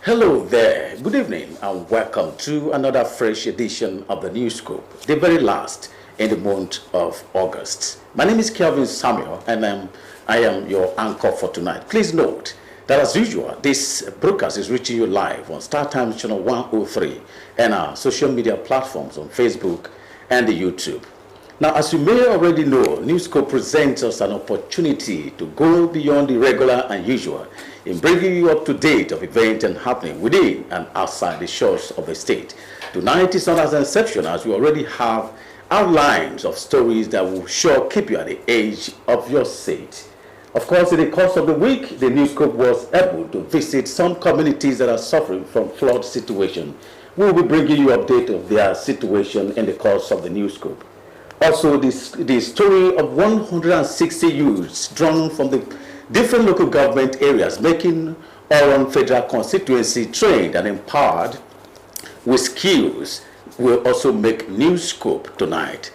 Hello there, good evening and welcome to another fresh edition of the Newscope, the very last in the month of August. My name is Kelvin Samuel and I am your anchor for tonight. Please note that as usual, this broadcast is reaching you live on StarTimes channel 103 and our social media platforms on Facebook and the YouTube. Now, as you may already know, Newscope presents us an opportunity to go beyond the regular and usual in bringing you up to date of events and happening within and outside the shores of the state. Tonight is not as an exception, as we already have outlines of stories that will sure keep you at the edge of your seat. Of course, in the course of the week, the Newscope was able to visit some communities that are suffering from flood situation. We will be bringing you update of their situation in the course of the Newscope. Also, the story of 160 youths drawn from the different local government areas making Oron Federal Constituency trained and empowered with skills will also make Newscope tonight.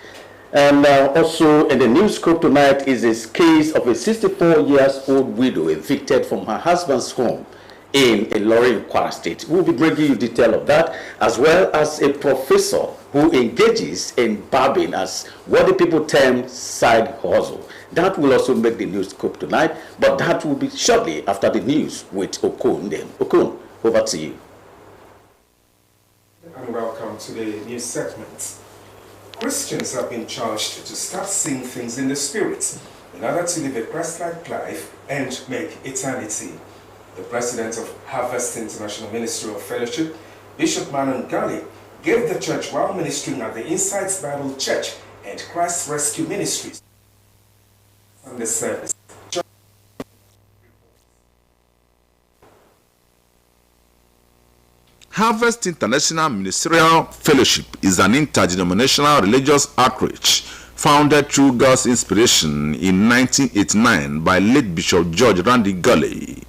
And also in the Newscope tonight is a case of a 64-year-old widow evicted from her husband's home in Ilorin, Kwara State. We'll be bringing you detail of that, as well as a professor who engages in barbing as what the people term side hustle. That will also make the Newscope tonight, but that will be shortly after the news with Okon. Okon, over to you. And welcome to the news segment. Christians have been charged to start seeing things in the spirit in order to live a Christ-like life and make eternity. The president of Harvest International Ministry of Fellowship, Bishop Manon Gali, gave the church while ministering at the Insights Bible Church and Christ Rescue Ministries on the service. Harvest International Ministerial Fellowship is an interdenominational religious outreach founded through God's inspiration in 1989 by late Bishop George Randy Gully.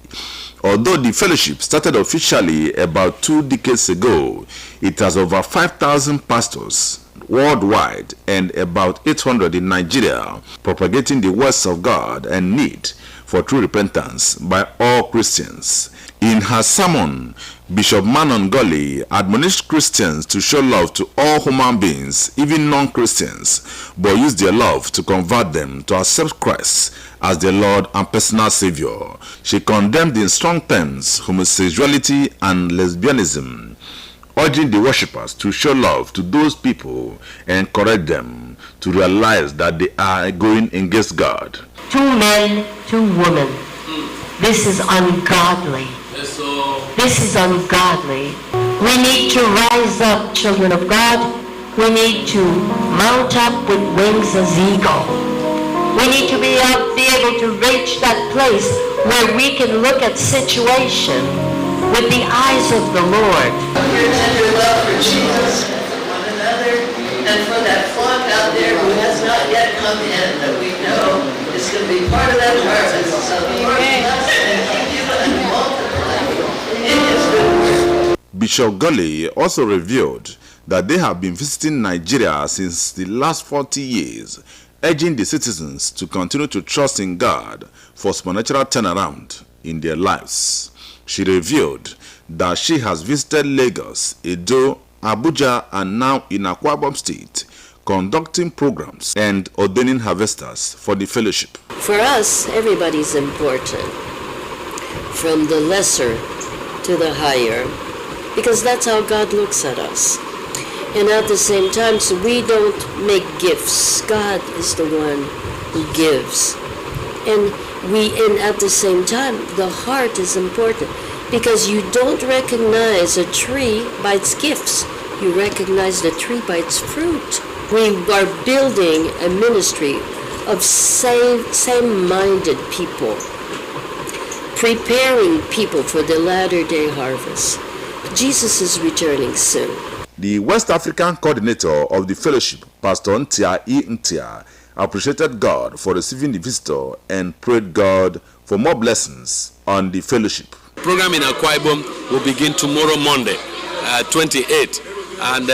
Although the fellowship started officially about 2 decades ago, it has over 5,000 pastors worldwide and about 800 in Nigeria, propagating the words of God and need for true repentance by all Christians. In her sermon, Bishop Manon Gully admonished Christians to show love to all human beings, even non-Christians, but use their love to convert them to accept Christ as their Lord and personal Savior. She condemned in strong terms homosexuality and lesbianism, urging the worshippers to show love to those people and encourage them to realize that they are going against God. 2 men, 2 women. This is ungodly. This is ungodly. We need to rise up, children of God. We need to mount up with wings as eagle. We need to be able to reach that place where we can look at situation with the eyes of the Lord. Your tender love for Jesus and for one another, and for that flock out there who has not yet come in, that we know is going to be part of that harvest. So Lord bless and keep you and multiply in His good word. Bishop Gully also revealed that they have been visiting Nigeria since the last 40 years, urging the citizens to continue to trust in God for supernatural turnaround in their lives. She revealed that she has visited Lagos, Edo, Abuja, and now in Akwa Ibom State, conducting programs and ordaining harvesters for the fellowship. For us, everybody's important, from the lesser to the higher, because that's how God looks at us. And at the same time, so we don't make gifts. God is the one who gives. And at the same time, the heart is important, because you don't recognize a tree by its gifts. You recognize the tree by its fruit. We are building a ministry of same-minded people, preparing people for the latter-day harvest. Jesus is returning soon. The West African coordinator of the fellowship, Pastor Ntia E. Ntia, appreciated God for receiving the visitor and prayed God for more blessings on the fellowship. Program in Akwa Ibom will begin tomorrow, Monday, 28, and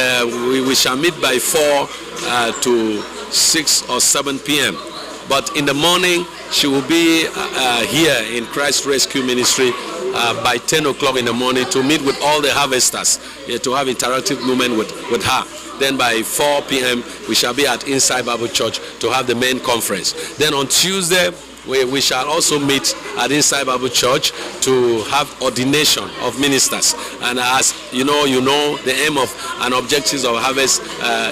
we shall meet by 4 to 6 or 7 p.m. But in the morning, she will be here in Christ Rescue Ministry by 10 o'clock in the morning to meet with all the harvesters, to have interactive movement with her. Then by 4 p.m. we shall be at Inside Bible Church to have the main conference. Then on Tuesday, we shall also meet at Inside Bible Church to have ordination of ministers. And as you know, the aim of and objectives of Harvest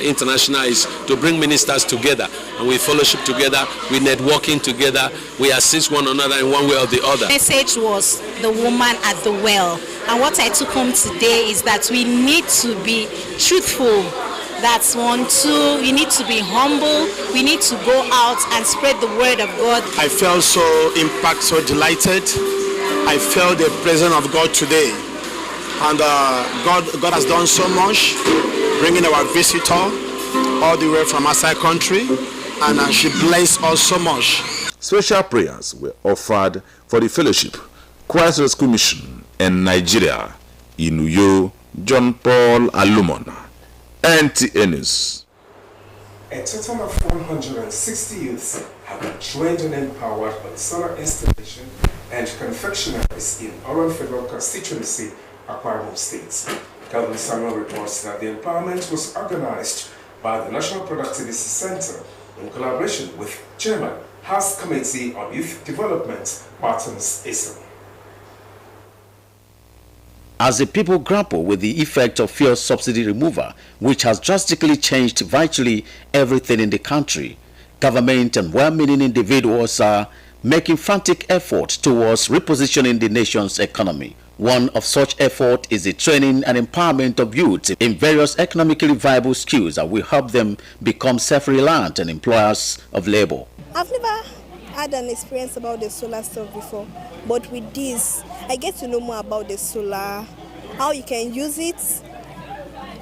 International is to bring ministers together, and we fellowship together, we networking together, we assist one another in one way or the other. The message was the woman at the well, and what I took home today is that we need to be truthful. That's 1, 2, we need to be humble, we need to go out and spread the word of God. I felt so impacted, so delighted. I felt the presence of God today. And God has done so much, bringing our visitor all the way from outside country, and she blessed us so much. Special prayers were offered for the fellowship, Christ Rescue Mission, and Nigeria in Uyo, John Paul Alumona. NTA News. A total of 160 youths have been trained and empowered on solar installation and confectionaries in Oran Federal Constituency, Akwa Ibom State. Calvin Samuel reports that the empowerment was organized by the National Productivity Center in collaboration with Chairman, House Committee on Youth Development, Martins Isam. As the people grapple with the effect of fuel subsidy removal, which has drastically changed virtually everything in the country, government and well-meaning individuals are making frantic efforts towards repositioning the nation's economy. One of such efforts is the training and empowerment of youth in various economically viable skills that will help them become self-reliant and employers of labor. I've never had an experience about the solar stuff before, but with this I get to know more about the solar, how you can use it,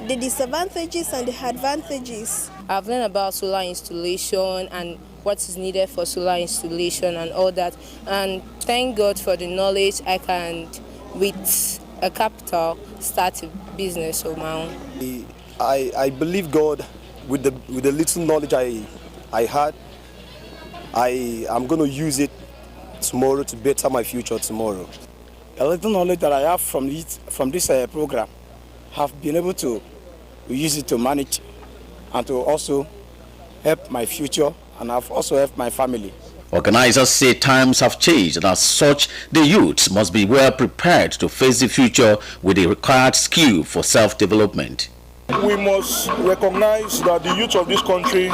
the disadvantages and the advantages. I've learned about solar installation and what is needed for solar installation and all that, and thank God for the knowledge. I can, with a capital, start a business of my own. I believe God with the little knowledge I had. I am going to use it tomorrow to better my future tomorrow. A little knowledge that I have from this program, have been able to use it to manage and to also help my future, and I've also helped my family. Organizers say times have changed, and as such, the youths must be well prepared to face the future with the required skill for self-development. We must recognize that the youth of this country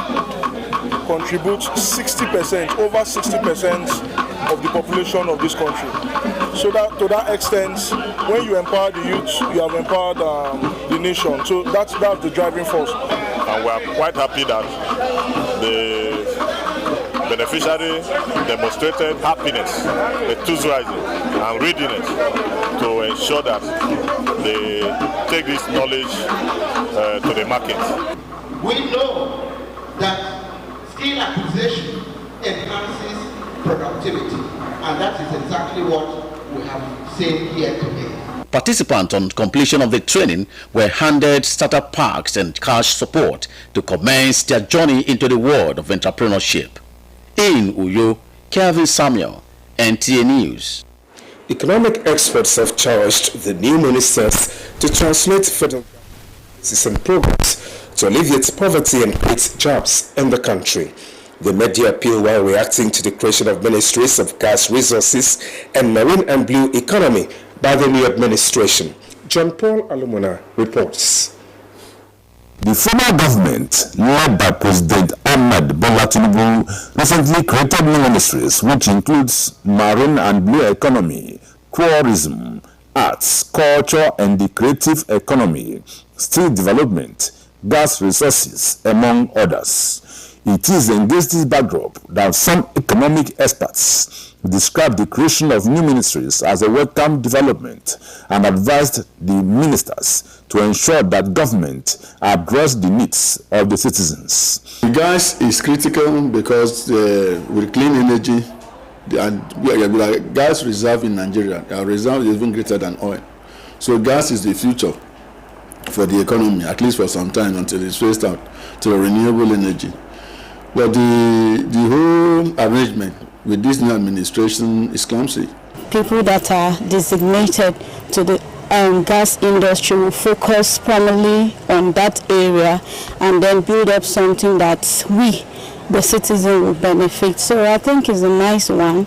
contribute 60%, over 60% of the population of this country. So that to that extent, when you empower the youth, you have empowered the nation. So that's the driving force. And we are quite happy that the beneficiary demonstrated happiness, enthusiasm, and readiness to ensure that they take this knowledge to the market. We know that skill acquisition enhances productivity, and that is exactly what we have seen here today. Participants on completion of the training were handed startup packs and cash support to commence their journey into the world of entrepreneurship. In Uyo, Calvin Samuel, NTA News. Economic experts have charged the new ministers to translate federal policies and programs to alleviate poverty and create jobs in the country. They made the appeal while reacting to the creation of ministries of gas resources and marine and blue economy by the new administration. John Paul Alumona reports. The former government, led by President Ahmed Bola Tinubu, recently created new ministries, which includes marine and blue economy, tourism, arts, culture and the creative economy, steel development, gas resources, among others. It is against this backdrop that some economic experts described the creation of new ministries as a welcome development and advised the ministers to ensure that government address the needs of the citizens. The gas is critical because with clean energy, and gas reserve in Nigeria, our reserve is even greater than oil. So gas is the future for the economy, at least for some time, until it's phased out to renewable energy. But the whole arrangement with this new administration is clumsy. people that are designated to the gas industry will focus primarily on that area and then build up something that we, the citizen, will benefit. So I think it's a nice one.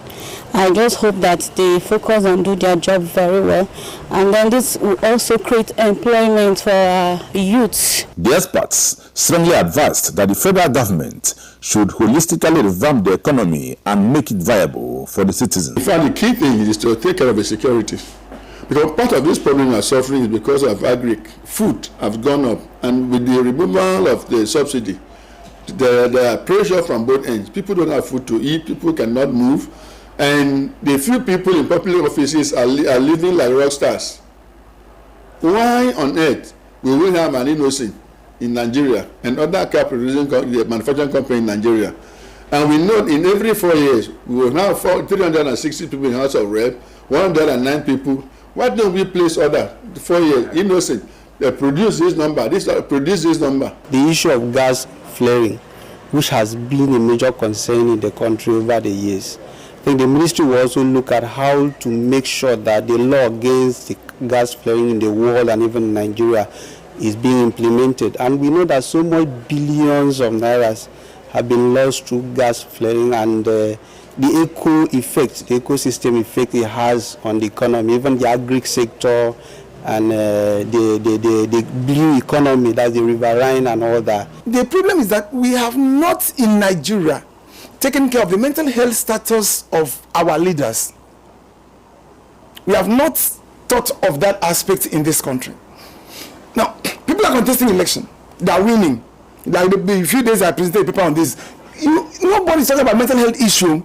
I just hope that they focus and do their job very well. And then this will also create employment for our youths. The experts strongly advised that the federal government should holistically revamp the economy and make it viable for the citizens. In fact, the key thing is to take care of the security. Because part of this problem we are suffering is because of agric. Food have gone up, and with the removal of the subsidy, the pressure from both ends. People don't have food to eat, people cannot move, and the few people in public offices are living like rock stars. Why on earth will we have an innocent in Nigeria and other car producing manufacturing company in Nigeria? And we know in every 4 years we will have 360 people in House of Rep, 109 people. Why don't we place order 4 years innocent? They produce this number, produce this number. The issue of gas flaring, which has been a major concern in the country over the years. I think the ministry will also look at how to make sure that the law against the gas flaring in the world and even in Nigeria is being implemented. And we know that so much billions of nairas have been lost through gas flaring, and the ecosystem effect it has on the economy, even the agri sector and the blue economy, that's the riverine and all that. The problem is that we have not in Nigeria taken care of the mental health status of our leaders. We have not thought of that aspect in this country. Now, people are contesting election. They are winning. Like a few days I presented a paper on this. Nobody is talking about mental health issue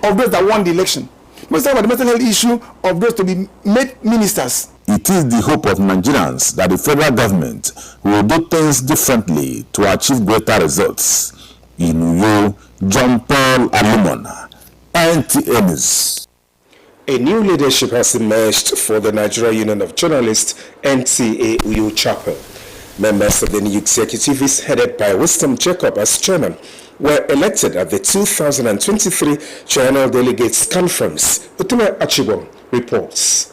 of those that won the election. Nobody is talking about the mental health issue of those to be made ministers. It is the hope of Nigerians that the federal government will do things differently to achieve greater results. In Uyo, John Paul Alumona, NTA News. A new leadership has emerged for the Nigeria Union of Journalists, NTA Uyo chapter. Members of the new executive is headed by Wisdom Jacob as chairman were elected at the 2023 General Delegates Conference. Utume Achibom reports.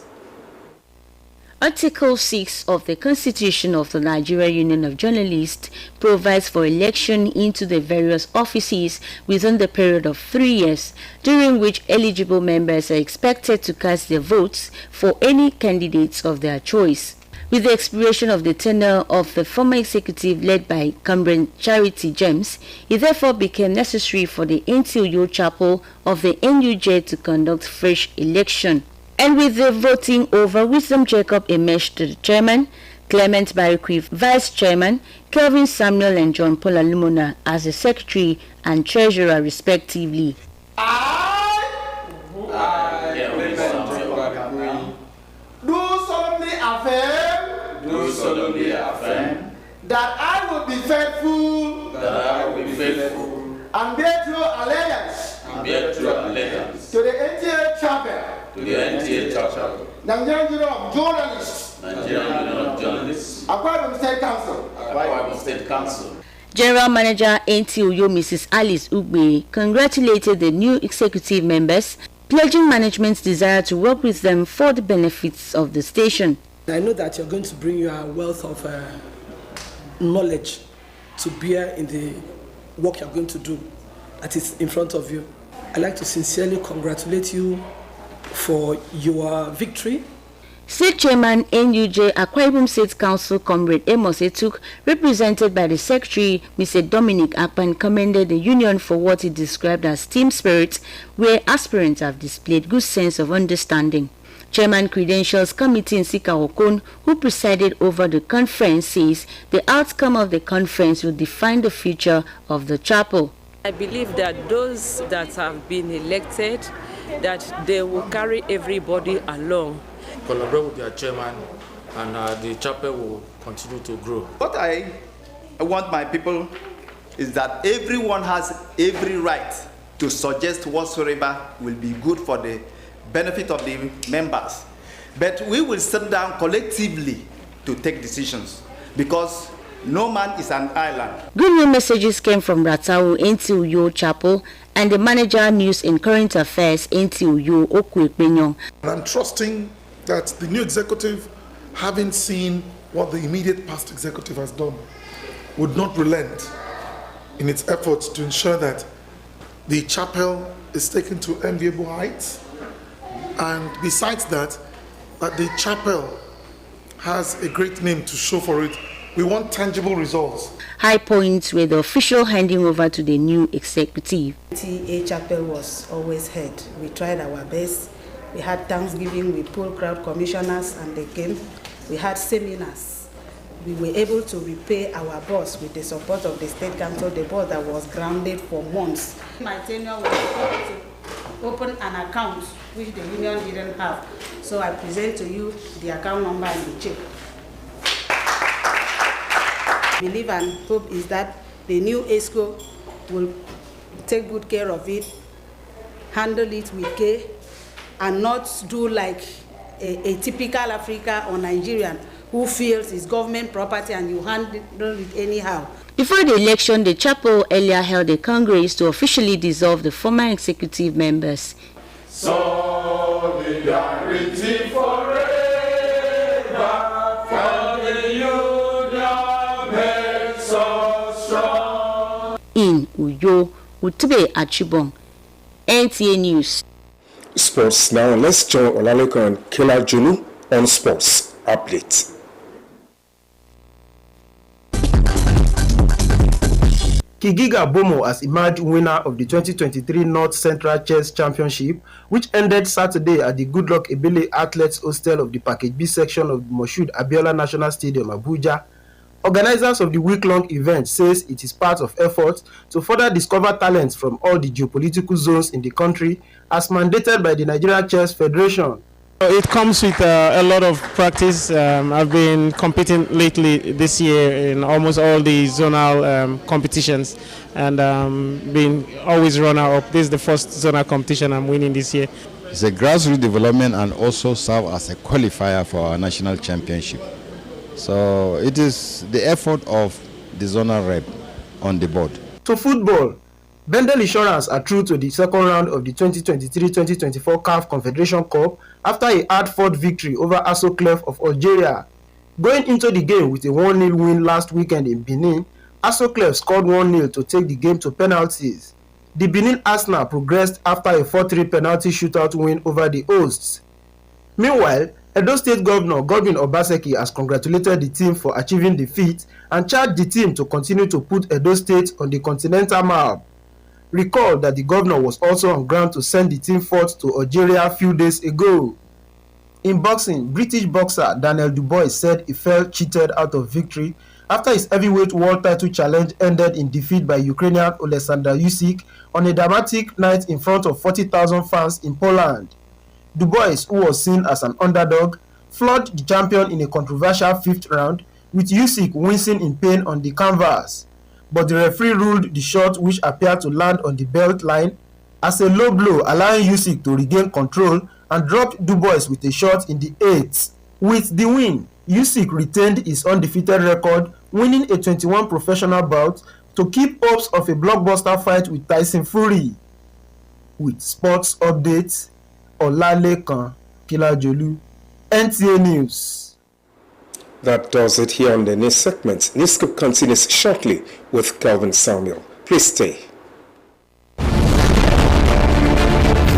Article 6 of the Constitution of the Nigeria Union of Journalists provides for election into the various offices within the period of 3 years, during which eligible members are expected to cast their votes for any candidates of their choice. With the expiration of the tenure of the former executive led by Comrade Charity James, it therefore became necessary for the NTO Chapel of the NUJ to conduct fresh election. And with the voting over, Wisdom Jacob emerged to the chairman, Clement Barikwi vice chairman, Kelvin Samuel and John Paul Alumona as the secretary and treasurer respectively. Do solemnly affirm that I will be faithful, and bear true allegiance to the NTA Chapel, Nigerian Union of Journalists, Akwa Ibom State Council. General Manager NTO Mrs. Alice Ugbe congratulated the new executive members, pledging management's desire to work with them for the benefits of the station. I know that you're going to bring your wealth of knowledge to bear in the work you're going to do that is in front of you. I'd like to sincerely congratulate you for your victory. State Chairman NUJ Akwa Ibom State Council Comrade Amos Etuk, represented by the Secretary Mr. Dominic Akpan, commended the union for what he described as team spirit, where aspirants have displayed good sense of understanding. Chairman Credentials Committee in Sika Okon, who presided over the conference, says the outcome of the conference will define the future of the chapel. I believe that those that have been elected, that they will carry everybody along. Collaborate with their chairman, and the chapel will continue to grow. What I want my people is that everyone has every right to suggest whatsoever will be good for the benefit of the members. But we will sit down collectively to take decisions, because no man is an island. Good new messages came from Ratau into Uyo Chapel and the manager news and current affairs Enti Uyo Okwepenyon. And I'm trusting that the new executive, having seen what the immediate past executive has done, would not relent in its efforts to ensure that the chapel is taken to enviable heights. And besides that the chapel has a great name to show for it. We want tangible results. High points were the official handing over to the new executive. A chapel was always heard. We tried our best. We had Thanksgiving, we pulled crowd commissioners and they came. We had seminars. We were able to repay our boss with the support of the State Council, the boss that was grounded for months. My tenure was to open an account which the union didn't have. So I present to you the account number and the check. Believe and hope is that the new ESCO will take good care of it, handle it with care, and not do like a typical African or Nigerian who feels it's government property and you handle it anyhow. Before the election, the chapel earlier held a congress to officially dissolve the former executive members. Solidarity forever, for the union makes us strong. In Uyo, Utube Achibong, NTA News. Sports now. Let's join Olaleko and Kela Junu on Sports Update. Kigiga Bomo has emerged winner of the 2023 North Central Chess Championship, which ended Saturday at the Goodluck Ebele Athletes Hostel of the Package B section of the Moshood Abiola National Stadium, Abuja. Organizers of the week-long event says it is part of efforts to further discover talents from all the geopolitical zones in the country, as mandated by the Nigeria Chess Federation. It comes with a lot of practice. I've been competing lately this year in almost all the zonal competitions and been always runner-up. This is the first zonal competition I'm winning this year. It's a grassroots development and also serve as a qualifier for our national championship. So it is the effort of the zonal rep on the board. To football, Bendel Insurance are through to the second round of the 2023-2024 CAF Confederation Cup after a hard-fought victory over Aso Clef of Algeria. Going into the game with a 1-0 win last weekend in Benin, Aso Clef scored 1-0 to take the game to penalties. The Benin Arsenal progressed after a 4-3 penalty shootout win over the hosts. Meanwhile, Edo State Governor Godwin Obaseki has congratulated the team for achieving the feat and charged the team to continue to put Edo State on the continental map. Recall that the governor was also on ground to send the team forth to Algeria a few days ago. In boxing, British boxer Daniel Dubois said he felt cheated out of victory after his heavyweight world title challenge ended in defeat by Ukrainian Alexander Usyk on a dramatic night in front of 40,000 fans in Poland. Dubois, who was seen as an underdog, floored the champion in a controversial fifth round, with Usyk wincing in pain on the canvas. But the referee ruled the shot, which appeared to land on the belt line, as a low blow, allowing Usyk to regain control and dropped Dubois with a shot in the 8th. With the win, Usyk retained his undefeated record, winning a 21 professional bout to keep hopes of a blockbuster fight with Tyson Fury. With sports updates, Olalekan Kilajolu, NTA News. That does it here on the news segment. Newscope continues shortly with Calvin Samuel. Please stay.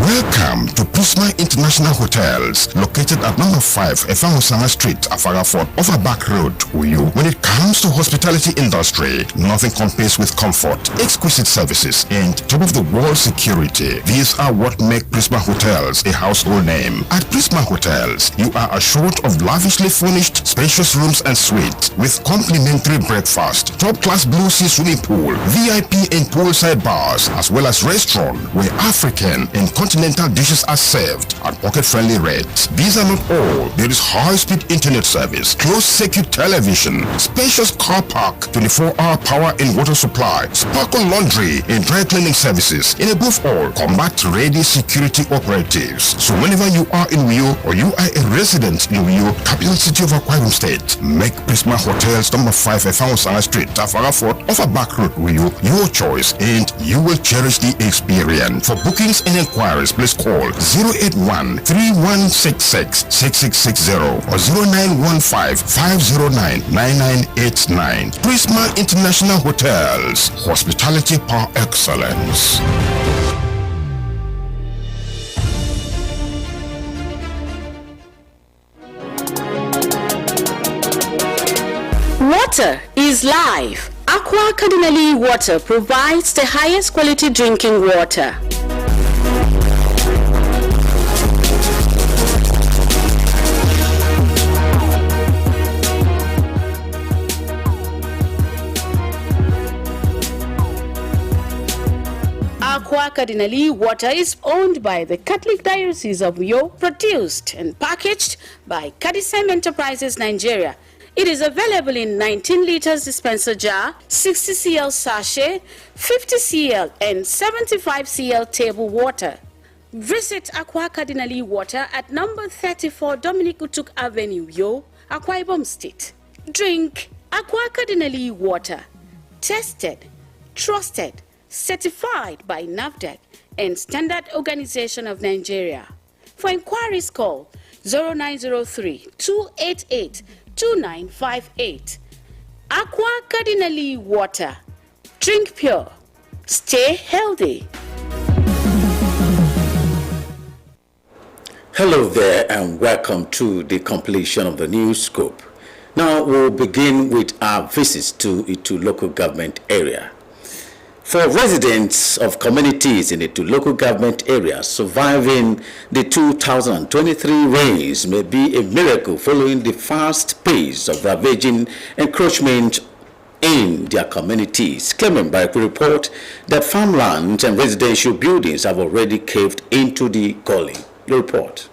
Welcome to Prisma International Hotels, located at number 5 Efangosanga Street, Afarafort, off a back road, Uyu. When it comes to hospitality industry, nothing compares with comfort, exquisite services, and top-of-the-world security. These are what make Prisma Hotels a household name. At Prisma Hotels, you are assured of lavishly furnished, spacious rooms and suites with complimentary breakfast, top-class blue sea swimming pool, VIP and poolside bars, as well as restaurant where African and continental dishes are saved at pocket-friendly rates. These are not all. There is high-speed internet service, closed-circuit television, spacious car park, 24-hour power and water supply, sparkle laundry and dry cleaning services, and above all, combat-ready security operatives. So whenever you are in Uyo or you are a resident in Uyo, capital city of Akwa Ibom State, make Prisma Hotels number 5 Efang Street, Tafara Fort, off a back road Uyo your choice, and you will cherish the experience. For bookings and inquiries, please call 081-3166-6660 or 0915-509-9989. Prisma International Hotels, hospitality par excellence. Water is life. Aqua Cardinali Water provides the highest quality drinking water. Aqua Cardinali Water is owned by the Catholic Diocese of Uyo, produced and packaged by Cadisem Enterprises Nigeria. It is available in 19 liters dispenser jar, 60 cl sachet, 50 cl and 75 cl table water. Visit Aqua Cardinali Water at number 34 Dominic Utuk Avenue, Uyo, Akwa Ibom State. Drink Aqua Cardinali Water. Tested, trusted, certified by NAFDAC and Standard Organization of Nigeria. For inquiries, call 0903-288-2958. Aqua Cardinali Water. Drink pure. Stay healthy. Hello there and welcome to the completion of the Newscope. Now we'll begin with our visits to Itu local government area. For residents of communities in Itu local government area, surviving the 2023 rains may be a miracle following the fast pace of ravaging encroachment in their communities. Clement Barek report that farmland and residential buildings have already caved into the gully. The report.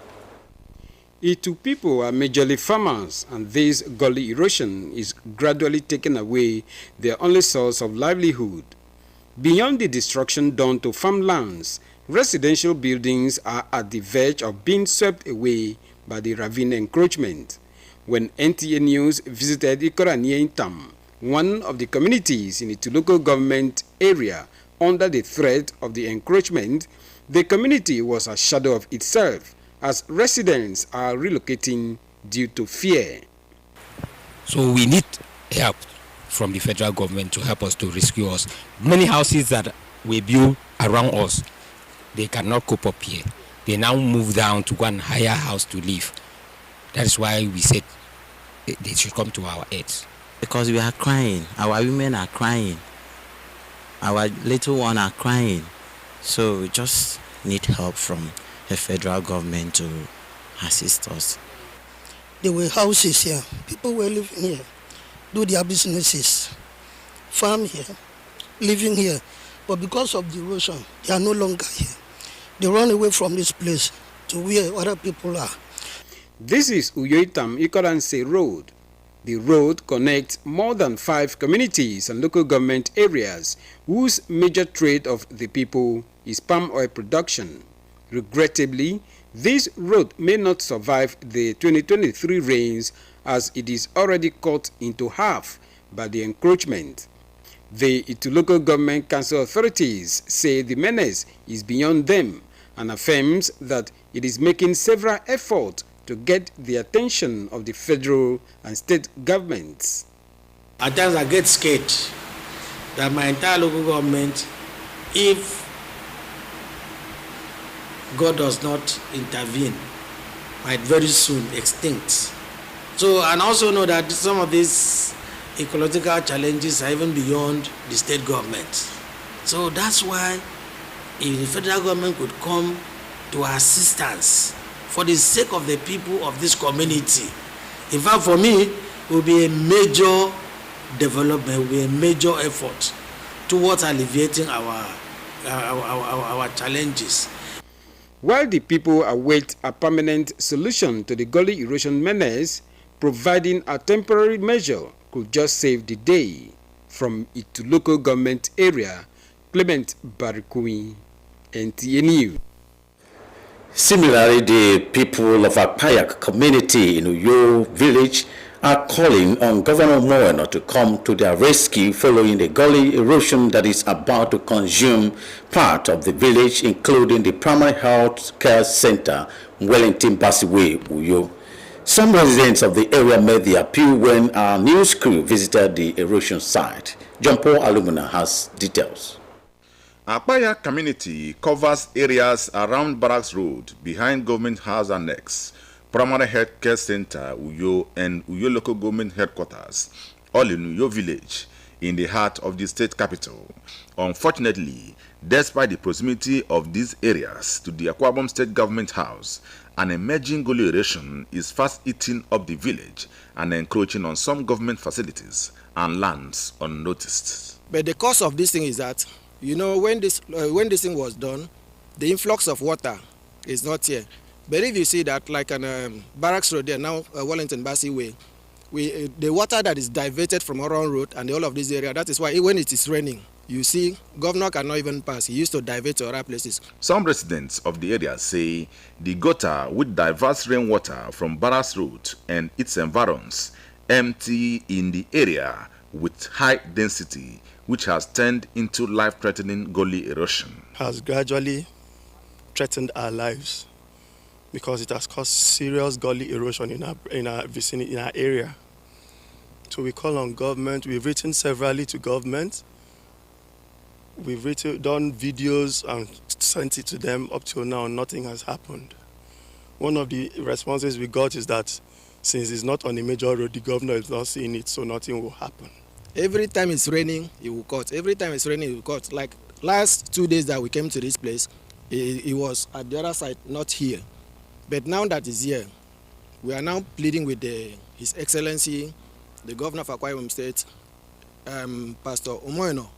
Itu people are majorly farmers, and this gully erosion is gradually taking away their only source of livelihood. Beyond the destruction done to farmlands, residential buildings are at the verge of being swept away by the ravine encroachment. When NTA News visited Ikoranyentam, one of the communities in Itu local government area under the threat of the encroachment, the community was a shadow of itself as residents are relocating due to fear. So we need help from the federal government to help us to rescue us. Many houses that we build around us, they cannot cope up here. They now move down to one higher house to live. That is why we said they should come to our aid. Because we are crying. Our women are crying. Our little ones are crying. So we just need help from the federal government to assist us. There were houses here. People were living here, do their businesses, farm here, living here. But because of the erosion, they are no longer here. They run away from this place to where other people are. This is Uyoitam Ikoranse Road. The road connects more than 5 communities and local government areas whose major trade of the people is palm oil production. Regrettably, this road may not survive the 2023 rains as it is already cut into half by the encroachment. The Itu local government council authorities say the menace is beyond them and affirms that it is making several efforts to get the attention of the federal and state governments. At times I get scared that my entire local government, if God does not intervene, might very soon extinct. So, and also know that some of these ecological challenges are even beyond the state government. So that's why if the federal government could come to our assistance for the sake of the people of this community. In fact, for me, it will be a major development, will be a major effort towards alleviating our challenges. while the people await a permanent solution to the gully erosion menace. Providing a temporary measure could just save the day. From Itu local government area, Clement Barikui, NTA News. Similarly, the people of Akpayak community in Uyo village are calling on Governor Moeno to come to their rescue following the gully erosion that is about to consume part of the village, including the primary health care center, Wellington Basiwe, Uyo. Some residents of the area made the appeal when our news crew visited the erosion site. John Paul Alumina has details. Akpayak community covers areas around Barracks Road, behind Government House Annex, Primary Health Care Center, Uyo, and Uyo Local Government Headquarters, all in Uyo village, in the heart of the state capital. Unfortunately, despite the proximity of these areas to the Akwa Ibom State Government House, an emerging gully erosion is fast eating up the village and encroaching on some government facilities and lands unnoticed. But the cause of this thing is that, you know, when this thing was done, the influx of water is not here. But if you see that, like on Barracks Road there, now Wellington Bassey Way, the water that is diverted from Oron Road and all of this area, that is why when it is raining, you see, governor cannot even pass. He used to divert to other places. Some residents of the area say the gutter with diverse rainwater from Barracks Road and its environs empty in the area with high density, which has turned into life-threatening gully erosion. Has gradually threatened our lives because it has caused serious gully erosion in our vicinity, in our area. So we call on government. We've written severally to government. We've done videos and sent it to them. Up till now, nothing has happened. One of the responses we got is that since it's not on a major road, the governor is not seeing it, so nothing will happen. Every time it's raining, it will cut. Every time it's raining, it will cut. Like last 2 days that we came to this place, it was at the other side, not here. But now that it's here, we are now pleading with His Excellency, the Governor of Akwa Ibom State, Pastor Omoeno,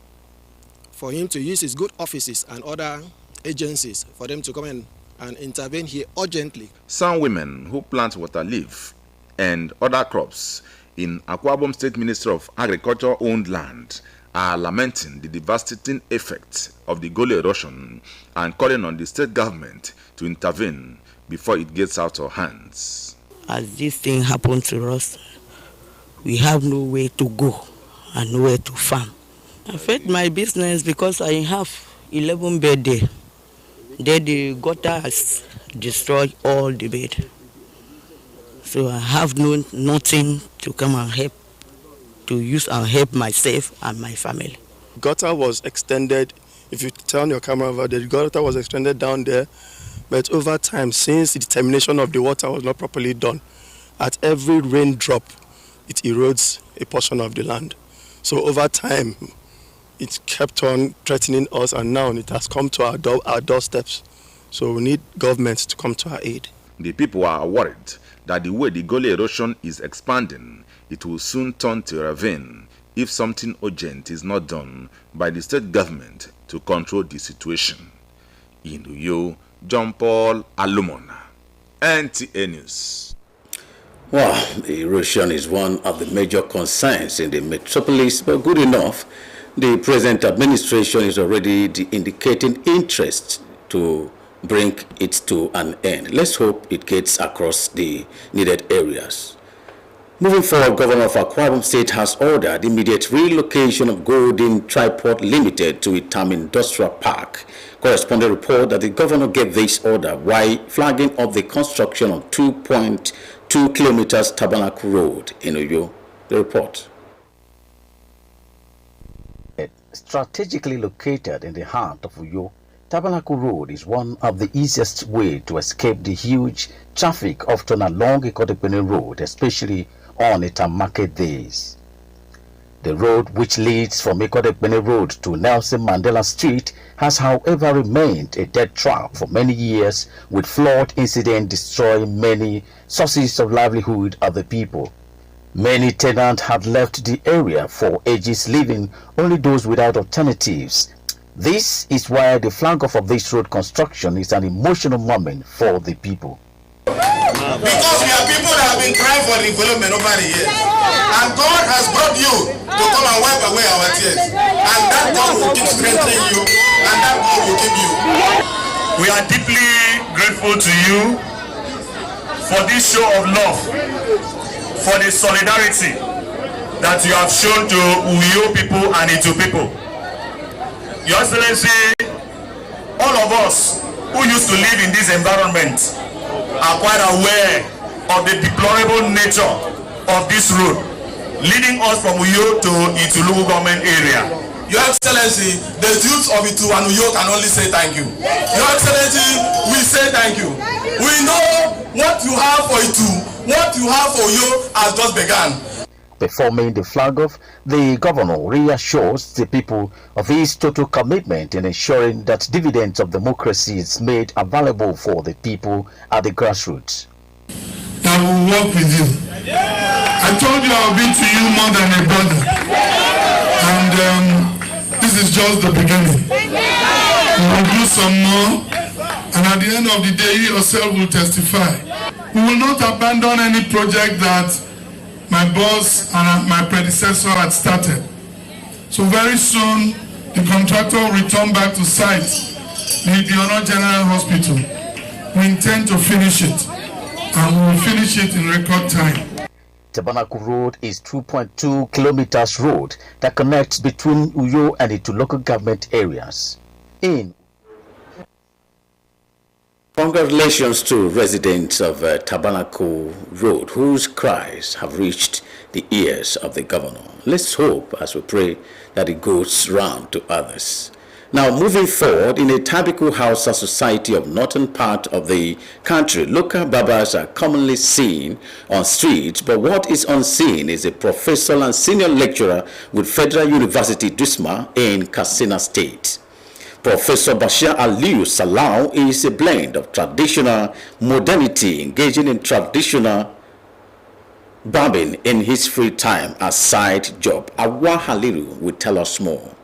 for him to use his good offices and other agencies for them to come in and intervene here urgently. Some women who plant water leaf and other crops in Akwa Ibom State Ministry of Agriculture owned land are lamenting the devastating effect of the gully erosion and calling on the state government to intervene before it gets out of hands. As this thing happened to us, we have no way to go and nowhere to farm. I affect my business because I have 11 bed there. There the gutter has destroyed all the bed. So I have nothing to come and help, to use and help myself and my family. Gutter was extended. If you turn your camera over there, the gutter was extended down there. But over time, since the determination of the water was not properly done, at every raindrop, it erodes a portion of the land. So over time, it kept on threatening us, and now it has come to our doorsteps. So we need government to come to our aid. The people are worried that the way the gully erosion is expanding, it will soon turn to a ravine if something urgent is not done by the state government to control the situation. In Uyo, John Paul Alumona, NTA News. Well, the erosion is one of the major concerns in the metropolis, but good enough. The present administration is already indicating interest to bring it to an end. Let's hope it gets across the needed areas. Moving forward, Governor of Akwa Ibom State has ordered immediate relocation of Golden Tripod Limited to Itam Industrial Park. Correspondent report that the governor gave this order while flagging up the construction of 2.2 kilometers Tabernacle Road in Uyo. The report. Strategically located in the heart of Uyo, Tabernacle Road is one of the easiest way to escape the huge traffic often along Ikodepene Road, especially on Itam market days. The road, which leads from Ikodepene Road to Nelson Mandela Street, has however remained a dead trap for many years, with flood incidents destroying many sources of livelihood of the people. Many tenants had left the area for ages, leaving only those without alternatives. This is why the flag-off of this road construction is an emotional moment for the people. Because we are people that have been crying for development over the years. And God has brought you to come and wipe away our tears. And that God will keep strengthening you. And that God will keep you. We are deeply grateful to you for this show of love, for the solidarity that you have shown to Uyo people and Itu people. Your Excellency, all of us who used to live in this environment are quite aware of the deplorable nature of this road leading us from Uyo to Itu local government area. Your Excellency, the youth of Itu and Uyo can only say thank you. Your Excellency, we say thank you. We know what you have for Itu, what you have for Uyo has just begun. Performing the flag-off, the governor reassures the people of his total commitment in ensuring that dividends of democracy is made available for the people at the grassroots. I will work with you. I told you I'll be to you more than a brother. And this is just the beginning. We will do some more. And at the end of the day, you yourself will testify. We will not abandon any project that my boss and my predecessor had started. So very soon, the contractor will return back to site, the Honor General Hospital. We intend to finish it, and we will finish it in record time. Tabernacle Road is 2.2 kilometers road that connects between Uyo and Itu local government areas. Congratulations to residents of Tabernacle Road, whose cries have reached the ears of the governor. Let's hope, as we pray, that it goes round to others. Now, moving forward, in a typical Hausa society of northern part of the country, local barbers are commonly seen on streets, but what is unseen is a professor and senior lecturer with Federal University Dusma in Katsina State. Professor Bashir Aliyu Salau is a blend of traditional modernity, engaging in traditional barbing in his free time as side job. Awa Haliru will tell us more.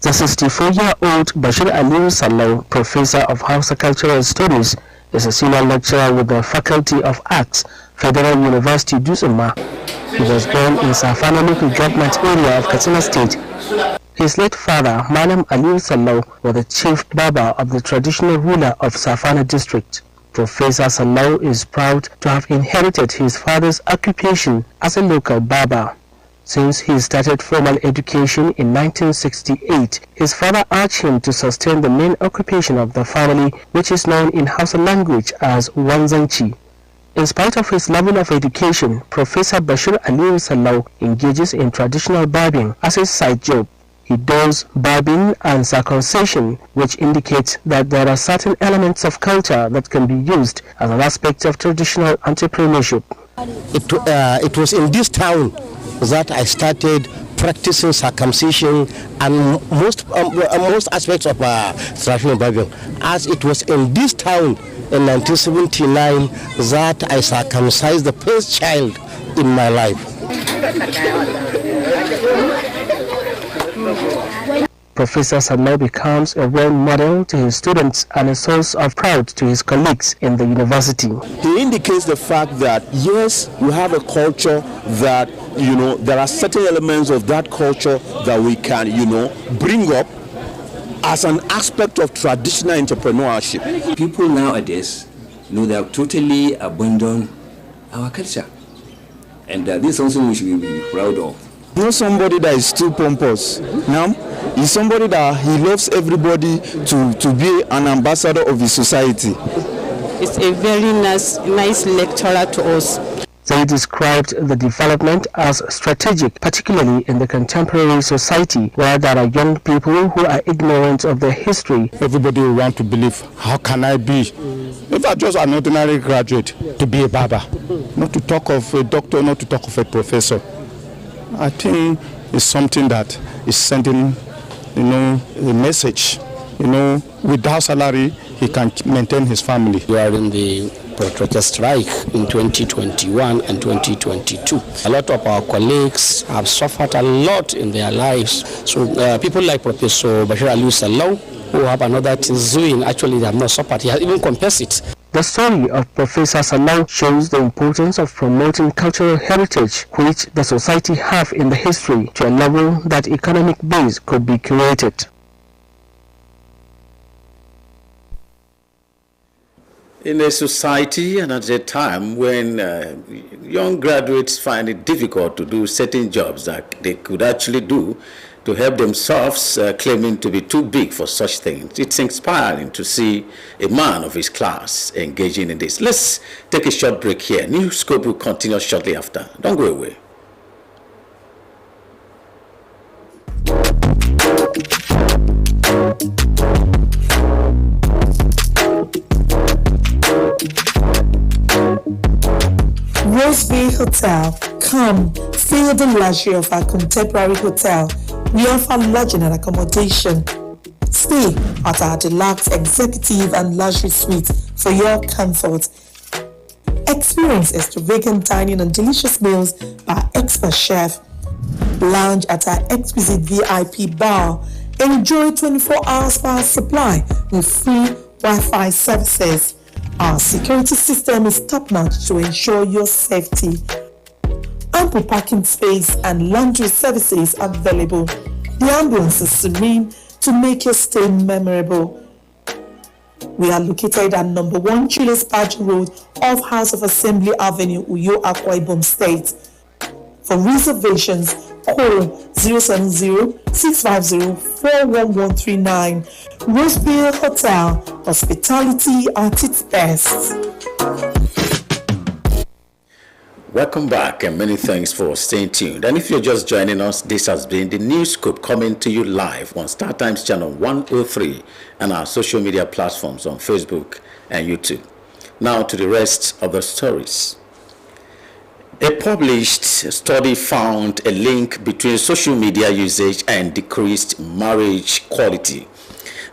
The 64-year-old Bashir Aliyu Salau, professor of Hausa Cultural Studies, is a senior lecturer with the Faculty of Arts, Federal University Dusma. He was born in Safana local government area of Katsina State. His late father, Malam Aliyu Salau, was the chief barber of the traditional ruler of Safana district. Professor Salau is proud to have inherited his father's occupation as a local barber. Since he started formal education in 1968, his father urged him to sustain the main occupation of the family, which is known in Hausa language as Wanzanchi. In spite of his level of education, Professor Bashir Aliyu Salau engages in traditional barbing as his side job. He does barbing and circumcision, which indicates that there are certain elements of culture that can be used as an aspect of traditional entrepreneurship. It was in this town that I started practicing circumcision and most aspects of traditional barbing. As it was in this town in 1979 that I circumcised the first child in my life. Professor Salau becomes a role model to his students and a source of pride to his colleagues in the university. He indicates the fact that yes, you have a culture that, there are certain elements of that culture that we can, bring up as an aspect of traditional entrepreneurship. People nowadays, they have totally abandoned our culture. And this is something we should be proud of. Not somebody that is too pompous. Now, he's somebody that he loves everybody to be an ambassador of his society. It's a very nice lecturer to us. They described the development as strategic, particularly in the contemporary society where there are young people who are ignorant of their history. Everybody will want to believe, how can I be, if I'm just an ordinary graduate, to be a barber? Not to talk of a doctor, not to talk of a professor. I think it's something that is sending, a message. Without salary, he can maintain his family. During the protracted strike in 2021 and 2022. A lot of our colleagues have suffered a lot in their lives. So people like Professor Bashir Aliu Sallau, who have another thing doing, actually they have not suffered. He has even confessed it. The story of Professor Sallau shows the importance of promoting cultural heritage which the society have in the history to a level that economic base could be created. In a society and at a time when young graduates find it difficult to do certain jobs that they could actually do to help themselves, claiming to be too big for such things, it's inspiring to see a man of his class engaging in this. Let's take a short break here. Newscope will continue shortly after. Don't go away. Rose Bay Hotel. Come, feel the luxury of our contemporary hotel. We offer lodging and accommodation. Stay at our deluxe executive and luxury suite for your comfort. Experience extravagant dining and delicious meals by expert chef. Lounge at our exquisite VIP bar. Enjoy 24 hours power supply with free Wi-Fi services. Our security system is top-notch to ensure your safety. Ample parking space and laundry services available. The ambience is serene to make your stay memorable. We are located at number 1 Julius Baji Road off House of Assembly Avenue, Uyo, Akwa Ibom State. For reservations, call 070-650-41139. Rosebeer Hotel, hospitality at its best. Welcome back and many thanks for staying tuned. And if you're just joining us, this has been the Newscope coming to you live on StarTimes channel 103 and our social media platforms on Facebook and YouTube. Now to the rest of the stories. A published study found a link between social media usage and decreased marriage quality.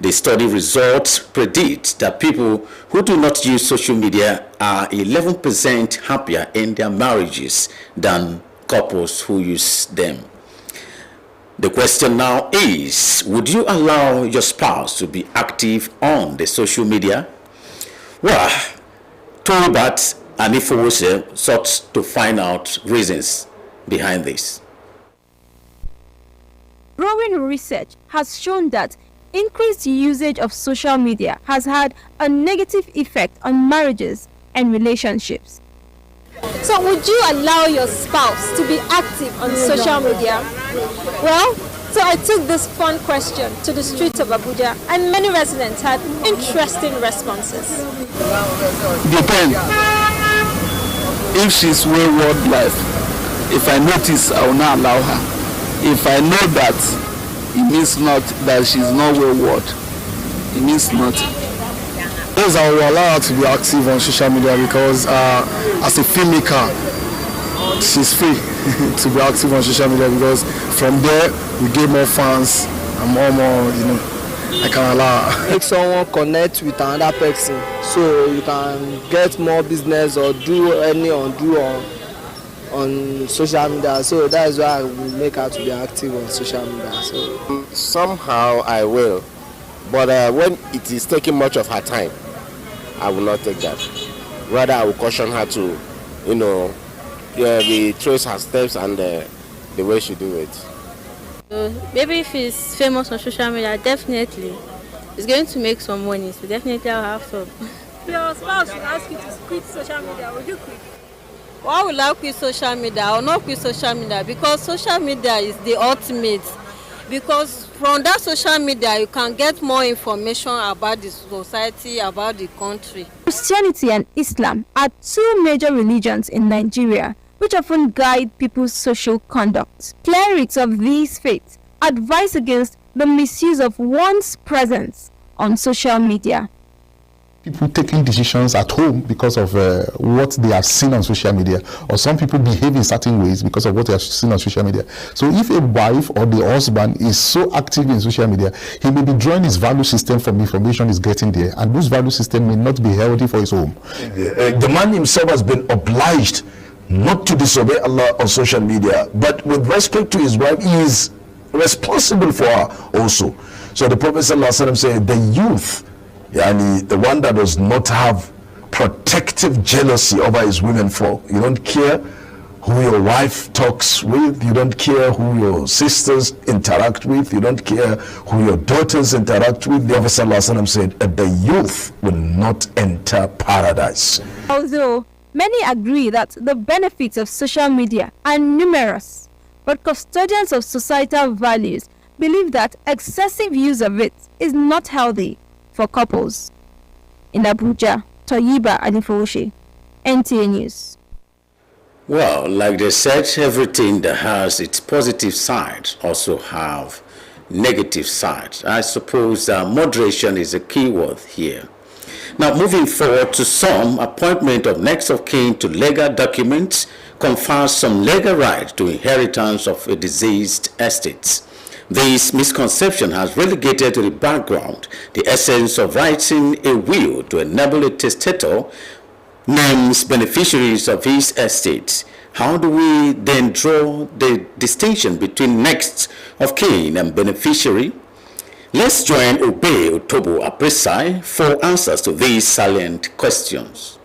The study results predict that people who do not use social media are 11% happier in their marriages than couples who use them. The question now is, would you allow your spouse to be active on the social media? Well, Tolbert and Ifowose sought to find out reasons behind this. Growing research has shown that increased usage of social media has had a negative effect on marriages and relationships. So would you allow your spouse to be active on social media? Well, so I took this fun question to the streets of Abuja and many residents had interesting responses. Depends. If she's wayward life, if I notice, I will not allow her. If I know that it means not that she's not wayward, it means nothing. Yes, I will allow her to be active on social media because as a filmmaker, she's free to be active on social media because from there we get more fans and more, I can allow her. Make someone connect with another person so you can get more business or do any undo on social media. So that is why I will make her to be active on social media. So somehow I will, but when it is taking much of her time, I will not take that. Rather, I will caution her to, retrace her steps and the way she do it. Maybe if he's famous on social media, definitely he's going to make some money. So definitely I'll have some. Your spouse will ask you to quit social media. Will you quit? Why will I quit social media? I will not quit social media because social media is the ultimate. Because from that social media, you can get more information about the society, about the country. Christianity and Islam are two major religions in Nigeria, which often guide people's social conduct. Clerics of these faiths advise against the misuse of one's presence on social media. people taking decisions at home because of what they have seen on social media, or some people behave in certain ways because of what they have seen on social media. So if a wife or the husband is so active in social media, he may be drawing his value system from information he's getting there, and those value system may not be healthy for his home. The man himself has been obliged not to disobey Allah on social media, but with respect to his wife, he is responsible for her also. So the Prophet ﷺ said, the youth, yani the one that does not have protective jealousy over his women folk, you don't care who your wife talks with, you don't care who your sisters interact with, you don't care who your daughters interact with. The Prophet ﷺ said, the youth will not enter paradise. Although many agree that the benefits of social media are numerous, but custodians of societal values believe that excessive use of it is not healthy for couples. In Abuja, Toyiba Adifowoshe, NTA News. Well, like they said, everything that has its positive side also have negative sides. I suppose moderation is a key word here. Now, moving forward to some, appointment of next of kin to legal documents confers some legal right to inheritance of a deceased estate. This misconception has relegated to the background the essence of writing a will to enable a testator names beneficiaries of his estate. How do we then draw the distinction between next of kin and beneficiary? Let's join Obey Otobo Apresai for answers to these salient questions.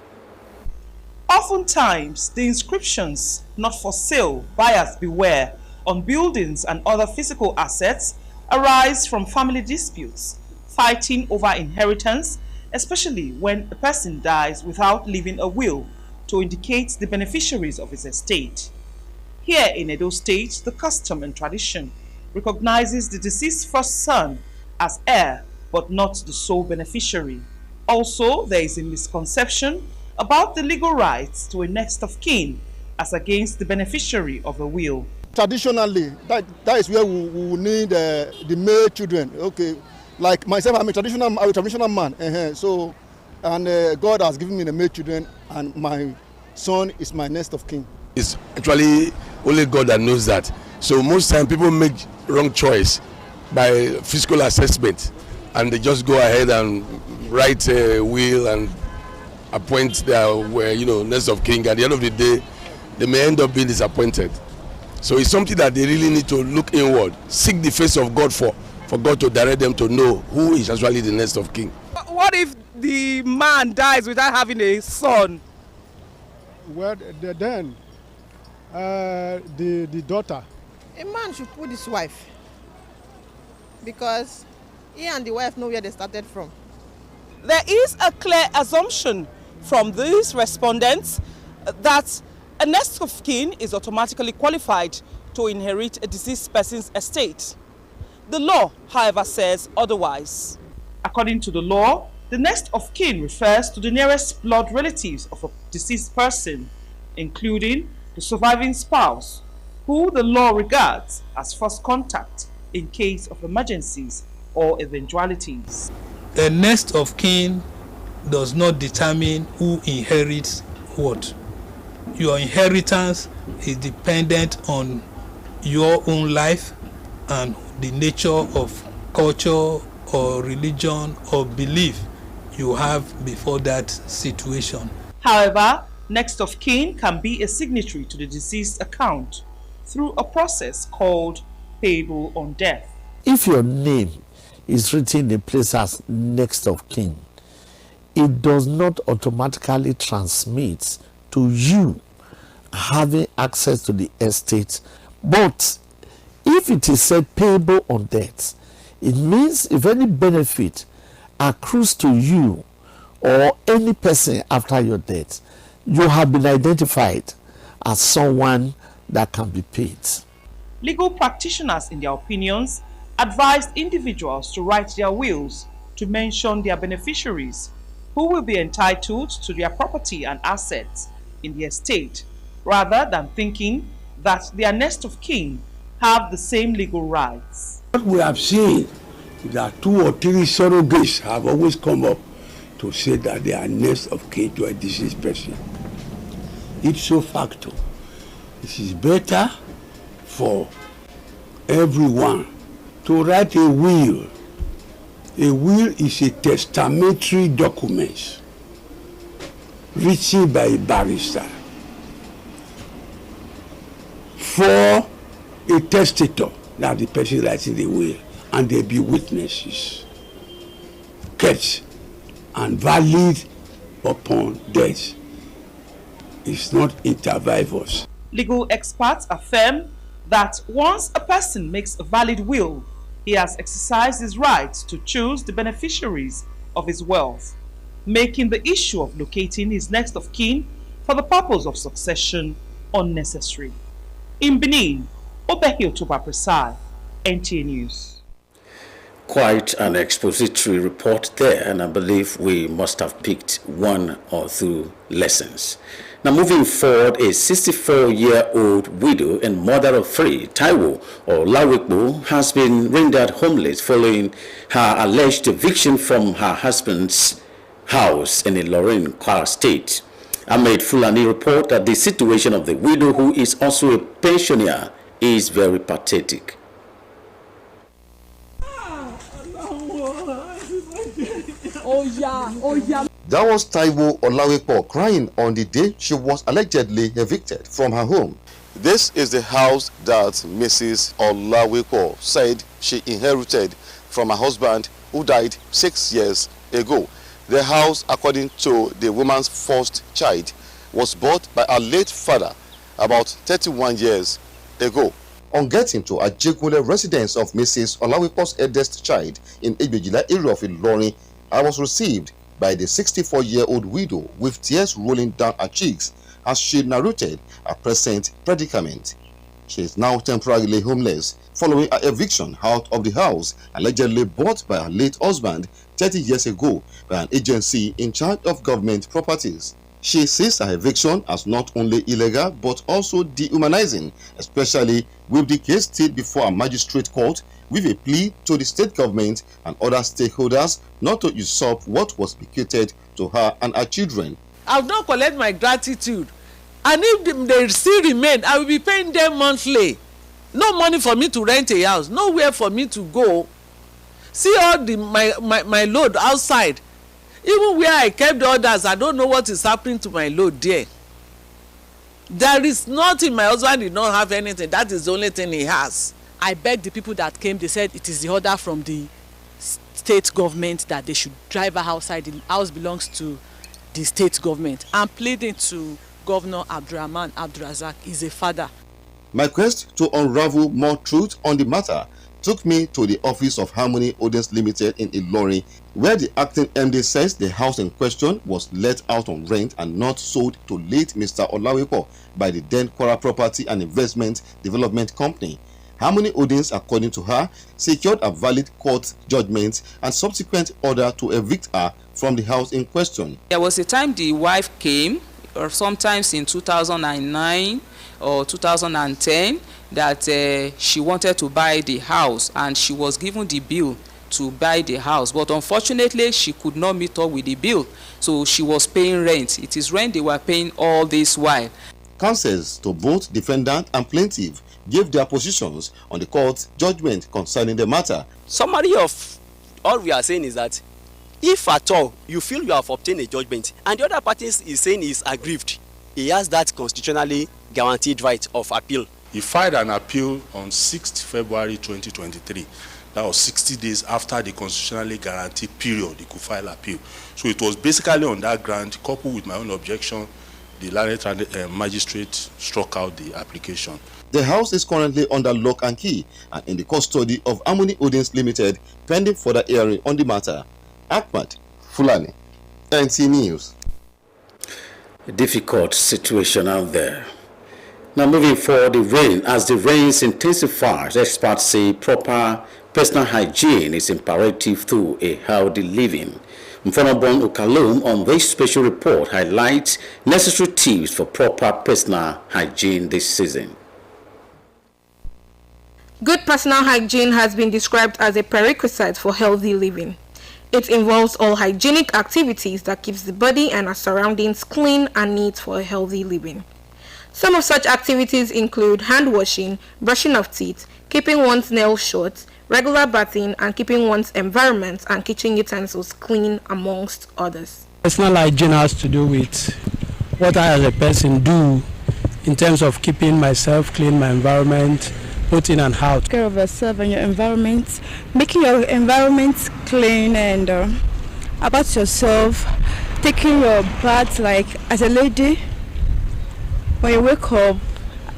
Oftentimes, the inscriptions, "Not for sale, buyers beware," on buildings and other physical assets arise from family disputes, fighting over inheritance, especially when a person dies without leaving a will to indicate the beneficiaries of his estate. Here in Edo State, the custom and tradition recognizes the deceased first son as heir, but not the sole beneficiary. Also, there is a misconception about the legal rights to a next of kin as against the beneficiary of a will. Traditionally, that is where we will need the male children. Okay, like myself, I'm a traditional man. So, and God has given me the male children, and my son is my next of kin. It's actually only God that knows that. So most time people make wrong choice by physical assessment, and they just go ahead and write a will and appoint their next of kin. At the end of the day, they may end up being disappointed. So it's something that they really need to look inward, seek the face of God for God to direct them to know who is actually the next of kin. What if the man dies without having a son? Well, then the daughter. A man should put his wife, because he and the wife know where they started from. There is a clear assumption from these respondents that a next of kin is automatically qualified to inherit a deceased person's estate. The law, however, says otherwise. According to the law, the next of kin refers to the nearest blood relatives of a deceased person, including the surviving spouse, who the law regards as first contact in case of emergencies or eventualities. A next of kin does not determine who inherits what. Your inheritance is dependent on your own life and the nature of culture or religion or belief you have before that situation. However, next of kin can be a signatory to the deceased account through a process called payable on death. If your name is written in a place as next of kin, it does not automatically transmit to you having access to the estate. But if it is said payable on death, it means if any benefit accrues to you or any person after your death, you have been identified as someone that can be paid. Legal practitioners, in their opinions, advised individuals to write their wills to mention their beneficiaries who will be entitled to their property and assets in the estate, rather than thinking that their next of kin have the same legal rights. What we have seen is that 2 or 3 surrogates have always come up to say that they are next of kin to a deceased person. Ipso facto, it is better for everyone to write a will. A will is a testamentary document written by a barrister for a testator, that the person writing the will, and there be witnesses kept and valid upon death. It's not inter vivos. Legal experts affirm that once a person makes a valid will, he has exercised his right to choose the beneficiaries of his wealth, making the issue of locating his next of kin for the purpose of succession unnecessary. In Benin, Obehio Toba Presai, NTA News. Quite an expository report there, and I believe we must have picked one or two lessons. Now, moving forward, a 64-year-old widow and mother of three, Taiwo Olawikbo, has been rendered homeless following her alleged eviction from her husband's house in Ilorin, Kwara State. Ahmed Fulani report that the situation of the widow, who is also a pensioner, is very pathetic. That was Taiwo Olawikbo crying on the day she was allegedly evicted from her home. This is the house that Mrs. Olawikbo said she inherited from her husband, who died 6 years ago. The house, according to the woman's first child, was bought by her late father about 31 years ago. On getting to a Ajegunle residence of Mrs. Olawikbo's eldest child in Ebejila area of Ilorin, I was received by the 64-year-old widow with tears rolling down her cheeks as she narrated her present predicament. She is now temporarily homeless following her eviction out of the house allegedly bought by her late husband 30 years ago by an agency in charge of government properties. She sees her eviction as not only illegal but also dehumanizing, especially with the case still before a magistrate court with a plea to the state government and other stakeholders not to usurp what was bequeathed to her and her children. I will not collect my gratitude, and if they still remain, I will be paying them monthly. No money for me to rent a house, nowhere for me to go. See all my load outside. Even where I kept the others, I don't know what is happening to my load there. There is nothing. My husband did not have anything. That is the only thing he has. I begged the people that came, they said it is the order from the state government that they should drive her outside. The house belongs to the state government. I'm pleading to Governor Abdurrahman Abdurazak, he's a father. My quest to unravel more truth on the matter took me to the office of Harmony Holdings Limited in Ilorin, where the acting MD says the house in question was let out on rent and not sold to late Mr. Olawikbo by the then Kwara Property and Investment Development Company. Harmony Holdings, according to her, secured a valid court judgment and subsequent order to evict her from the house in question. There was a time the wife came, or sometimes in 2009 or 2010, that she wanted to buy the house and she was given the bill to buy the house, but unfortunately she could not meet up with the bill, so she was paying rent. It is rent they were paying all this while. Counsels to both defendant and plaintiff gave their positions on the court judgment concerning the matter. Summary of all we are saying is that if at all you feel you have obtained a judgment and the other party is saying he is aggrieved, he has that constitutionally guaranteed right of appeal. He filed an appeal on 6th February 2023. That was 60 days after the constitutionally guaranteed period he could file appeal. So it was basically on that ground, coupled with my own objection, the learned magistrate struck out the application. The house is currently under lock and key and in the custody of Harmony Holdings Limited, pending further hearing on the matter. Ahmad Fulani, NT News. A difficult situation out there. Now moving forward, as the rains intensify, experts say proper personal hygiene is imperative to a healthy living. Mfonobon Ukalum on this special report highlights necessary tips for proper personal hygiene this season. Good personal hygiene has been described as a prerequisite for healthy living. It involves all hygienic activities that keeps the body and our surroundings clean and neat for a healthy living. Some of such activities include hand washing, brushing of teeth, keeping one's nails short, regular bathing, and keeping one's environment and kitchen utensils clean, amongst others. Personal hygiene has to do with what I as a person do in terms of keeping myself clean, my environment, both in and out. Take care of yourself and your environment, making your environment clean, and about yourself, taking your bath like as a lady. When you wake up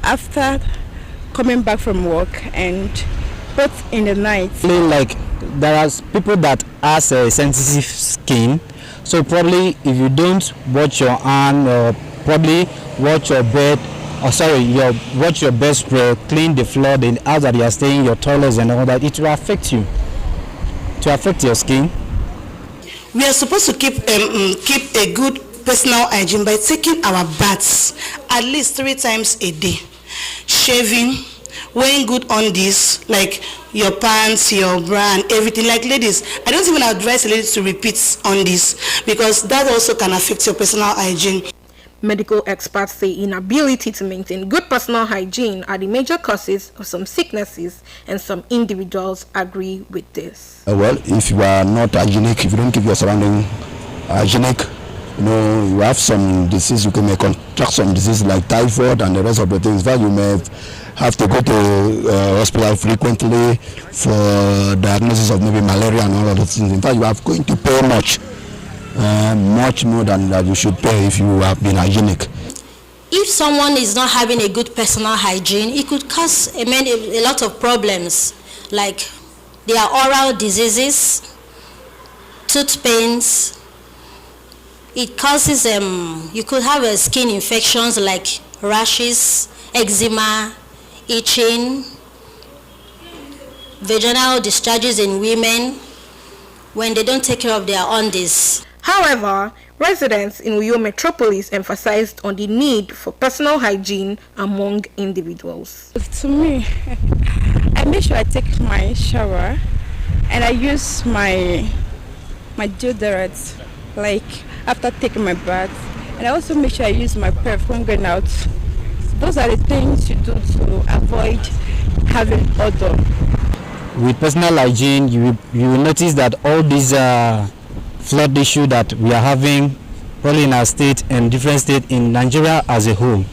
after coming back from work and both in the night. Like there are people that has a sensitive skin, so probably if you don't wash your hand or probably wash your bed, wash your bed spray, clean the floor, the house that you are staying, your toilets and all that, it will affect you. To affect your skin. We are supposed to keep a good personal hygiene by taking our baths at least 3 times a day, shaving, wearing good undies like your pants, your bra and everything. Like ladies, I don't even advise a lady to repeat undies because that also can affect your personal hygiene. Medical experts say inability to maintain good personal hygiene are the major causes of some sicknesses, and some individuals agree with this. Well, if you are not hygienic, if you don't keep your surrounding hygienic, you have some disease, you may contract some disease like typhoid and the rest of the things that you may have to go to hospital frequently for diagnosis of maybe malaria and all of those things. In fact, you are going to pay much more than that you should pay if you have been hygienic. If someone is not having a good personal hygiene, it could cause a lot of problems, like their oral diseases, tooth pains. It causes you could have skin infections like rashes, eczema, itching, vaginal discharges in women when they don't take care of their undies. However, residents in Uyo Metropolis emphasized on the need for personal hygiene among individuals. To me, I make sure I take my shower and I use my deodorant like after taking my bath, and I also make sure I use my perfume going out. Those are the things you do to avoid having odor. With personal hygiene, you will notice that all these flood issue that we are having probably in our state and different states in Nigeria as a whole,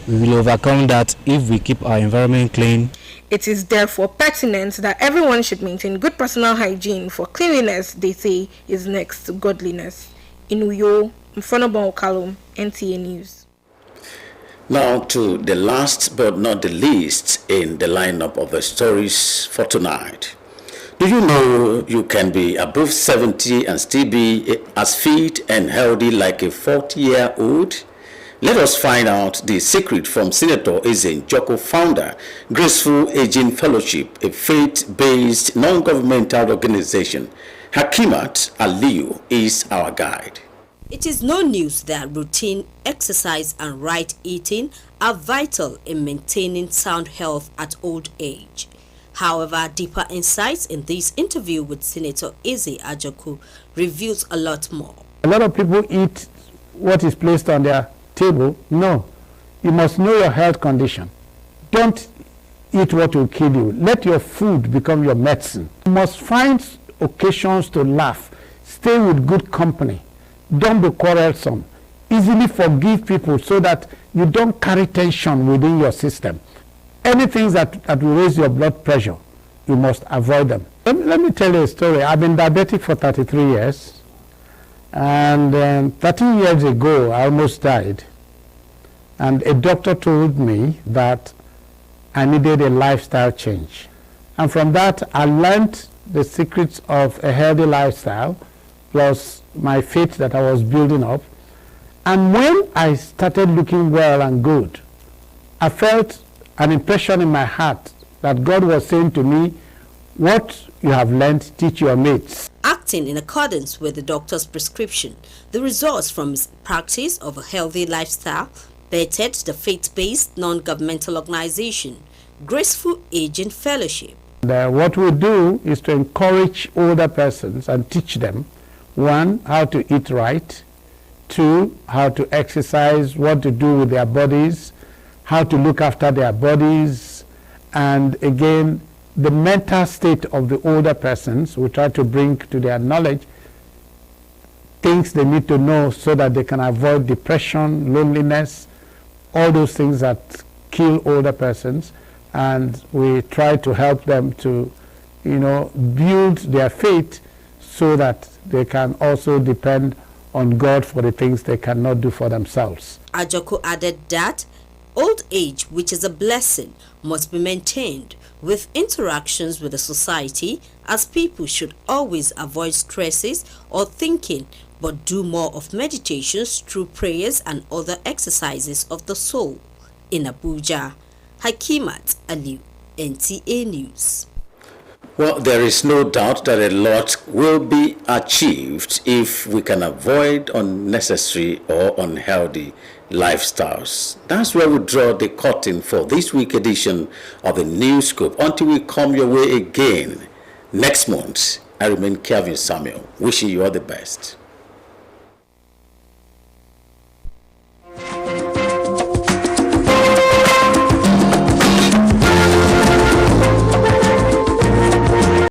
we will overcome that if we keep our environment clean. It is therefore pertinent that everyone should maintain good personal hygiene, for cleanliness, they say, is next to godliness. In Uyo, Mfonobon Okalum, NTA News. Now to the last but not the least in the lineup of the stories for tonight. Do you know you can be above 70 and still be as fit and healthy like a 40-year-old? Let us find out the secret from Senator Eze Njoko founder, Graceful Aging Fellowship, a faith-based non-governmental organization. Hakimat Aliyu is our guide. It is no news that routine exercise and right eating are vital in maintaining sound health at old age. However, deeper insights in this interview with Senator Eze Ajoku reveals a lot more. A lot of people eat what is placed on their table. No, you must know your health condition. Don't eat what will kill you. Let your food become your medicine. You must find occasions to laugh. Stay with good company. Don't be quarrelsome. Easily forgive people so that you don't carry tension within your system. Anything that will raise your blood pressure, you must avoid them. Let me tell you a story. I've been diabetic for 33 years. And 13 years ago, I almost died. And a doctor told me that I needed a lifestyle change. And from that, I learned the secrets of a healthy lifestyle, plus my faith that I was building up. And when I started looking well and good, I felt an impression in my heart that God was saying to me, what you have learned, teach your mates. Acting in accordance with the doctor's prescription, the results from his practice of a healthy lifestyle bettered the faith-based non-governmental organization, Graceful Aging Fellowship. What we do is to encourage older persons and teach them, one, how to eat right, two, how to exercise, what to do with their bodies, how to look after their bodies, and again, the mental state of the older persons. We try to bring to their knowledge things they need to know so that they can avoid depression, loneliness, all those things that kill older persons. And we try to help them to, build their faith so that they can also depend on God for the things they cannot do for themselves. Ajoko added that old age, which is a blessing, must be maintained with interactions with the society, as people should always avoid stresses or thinking, but do more of meditations through prayers and other exercises of the soul. In Abuja, Hakimat Aliu, NTA News. Well, there is no doubt that a lot will be achieved if we can avoid unnecessary or unhealthy lifestyles. That's where we draw the curtain for this week's edition of the Newscope. Until we come your way again next month, I remain Kevin Samuel, wishing you all the best.